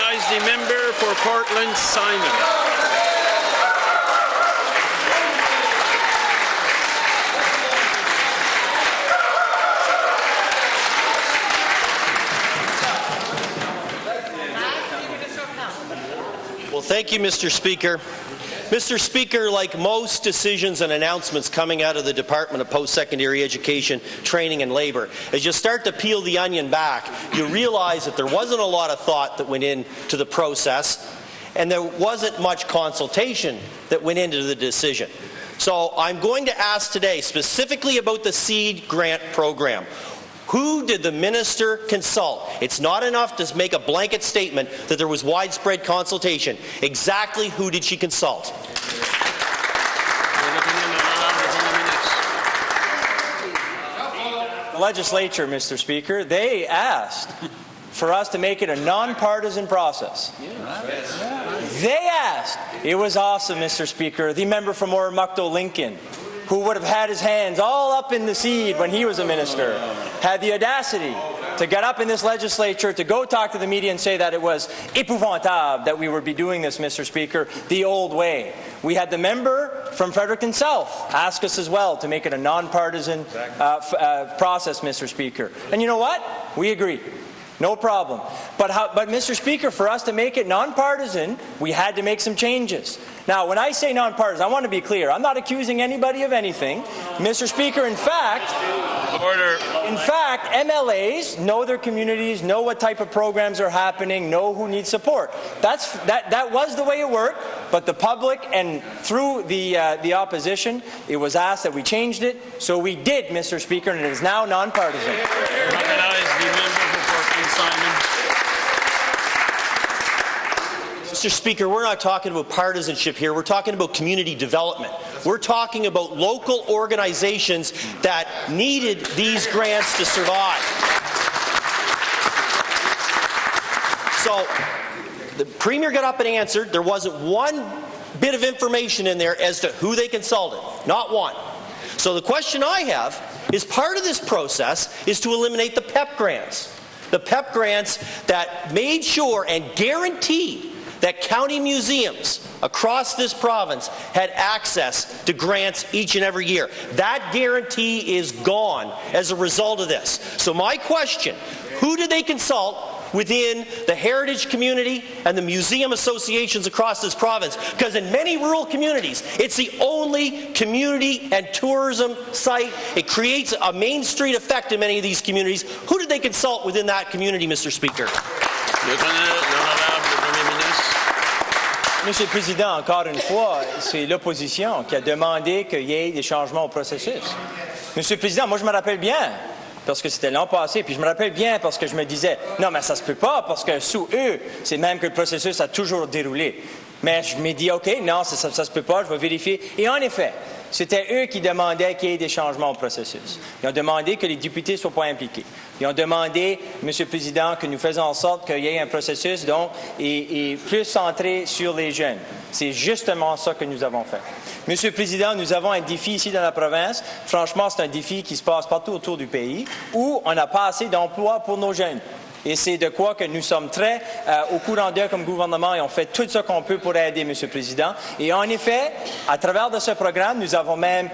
recognize the member for Portland Simon. Well, thank you, Mr. Speaker. Mr. Speaker, like most decisions and announcements coming out of the Department of Post-Secondary Education, Training and Labour, as you start to peel the onion back, you realize that there wasn't a lot of thought that went into the process, and there wasn't much consultation that went into the decision. So I'm going to ask today specifically about the SEED grant program. Who did the minister consult? It's not enough to make a blanket statement that there was widespread consultation. Exactly who did she consult? The legislature, Mr. Speaker, they asked for us to make it a non-partisan process. They asked. It was awesome, Mr. Speaker. The member from Oromocto, Lincoln, who would have had his hands all up in the SEED when he was a minister, had the audacity to get up in this legislature, to go talk to the media and say that it was épouvantable that we would be doing this, Mr. Speaker, the old way. We had the member from Fredericton South ask us as well to make it a non-partisan process, Mr. Speaker. And you know what? We agree. No problem. But Mr. Speaker, for us to make it nonpartisan, we had to make some changes. Now, when I say nonpartisan, I want to be clear. I'm not accusing anybody of anything. Mr. Speaker, in fact, MLAs know their communities, know what type of programs are happening, know who needs support. That was the way it worked, but the public and through the opposition, it was asked that we changed it, so we did, Mr. Speaker, and it is now nonpartisan. Mr. Speaker, we're not talking about partisanship here. We're talking about community development. We're talking about local organizations that needed these grants to survive. So the Premier got up and answered. There wasn't one bit of information in there as to who they consulted. Not one. So the question I have is, part of this process is to eliminate the PEP grants. The PEP grants that made sure and guaranteed that county museums across this province had access to grants each and every year. That guarantee is gone as a result of this. So my question, who did they consult within the heritage community and the museum associations across this province? Because in many rural communities, it's the only community and tourism site. It creates a Main Street effect in many of these communities. Who did they consult within that community, Mr. Speaker? Monsieur le Président, encore une fois, c'est l'opposition qui a demandé qu'il y ait des changements au processus. Monsieur le Président, moi je me rappelle bien, parce que c'était l'an passé, puis je me rappelle bien parce que je me disais, non mais ça se peut pas, parce que sous eux, c'est même que le processus a toujours déroulé. Mais je me dis, OK, non, ça se peut pas, je vais vérifier. Et en effet, c'était eux qui demandaient qu'il y ait des changements au processus. Ils ont demandé que les députés ne soient pas impliqués. Ils ont demandé, Monsieur le Président, que nous faisons en sorte qu'il y ait un processus dont est plus centré sur les jeunes. C'est justement ça que nous avons fait. Monsieur le Président, nous avons un défi ici dans la province. Franchement, c'est un défi qui se passe partout autour du pays, où on n'a pas assez d'emplois pour nos jeunes. Et c'est de quoi que nous sommes très au courant d'eux comme gouvernement et on fait tout ce qu'on peut pour aider, Monsieur le Président. Et en effet, à travers de ce programme, nous avons même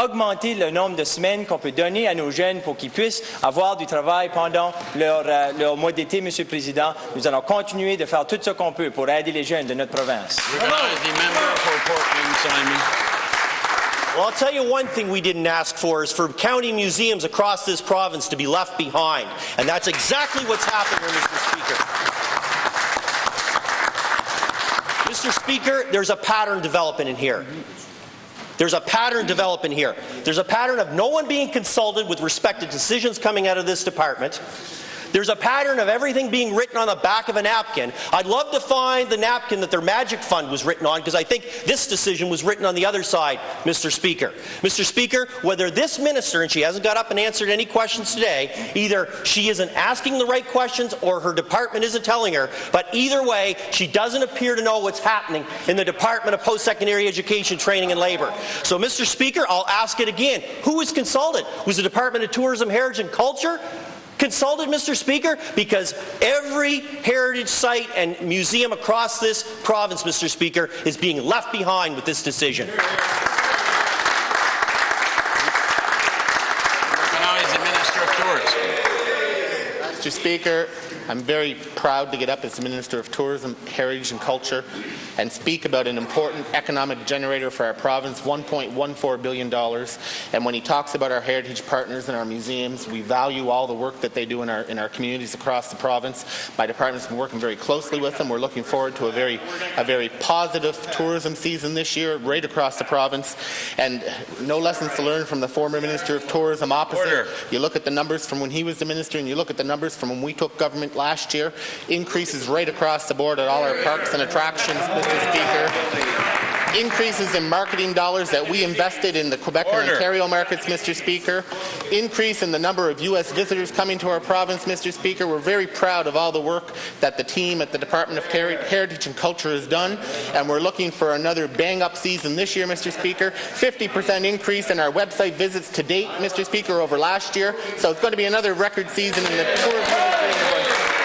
augmenté le nombre de semaines qu'on peut donner à nos jeunes pour qu'ils puissent avoir du travail pendant leur mois d'été, Monsieur le Président. Nous allons continuer de faire tout ce qu'on peut pour aider les jeunes de notre province. Well, I'll tell you one thing we didn't ask for is for county museums across this province to be left behind. And that's exactly what's happening, Mr. Speaker. Mr. Speaker, there's a pattern developing in here. There's a pattern developing here. There's a pattern of no one being consulted with respect to decisions coming out of this department. There's a pattern of everything being written on the back of a napkin. I'd love to find the napkin that their magic fund was written on, because I think this decision was written on the other side, Mr. Speaker. Mr. Speaker, whether this minister, and she hasn't got up and answered any questions today, either she isn't asking the right questions or her department isn't telling her, but either way, she doesn't appear to know what's happening in the Department of Post-Secondary Education, Training and Labour. So, Mr. Speaker, I'll ask it again. Who was consulted? Was the Department of Tourism, Heritage and Culture? consulted, Mr. Speaker? Because every heritage site and museum across this province, Mr. Speaker, is being left behind with this decision. Mr. Speaker, I'm very proud to get up as the Minister of Tourism, Heritage and Culture and speak about an important economic generator for our province, $1.14 billion. And when he talks about our heritage partners and our museums, we value all the work that they do in our communities across the province. My department's been working very closely with them. We're looking forward to a very positive tourism season this year right across the province. And no lessons to learn from the former Minister of Tourism opposite. Order. You look at the numbers from when he was the Minister and you look at the numbers from when we took government last year, increases right across the board at all our parks and attractions, Mr. Speaker. Increases in marketing dollars that we invested in the Quebec and Ontario markets, Mr. Speaker. Increase in the number of U.S. visitors coming to our province, Mr. Speaker. We're very proud of all the work that the team at the Department of Heritage and Culture has done, and we're looking for another bang-up season this year, Mr. Speaker. 50% increase in our website visits to date, Mr. Speaker, over last year. So it's going to be another record season in the tourism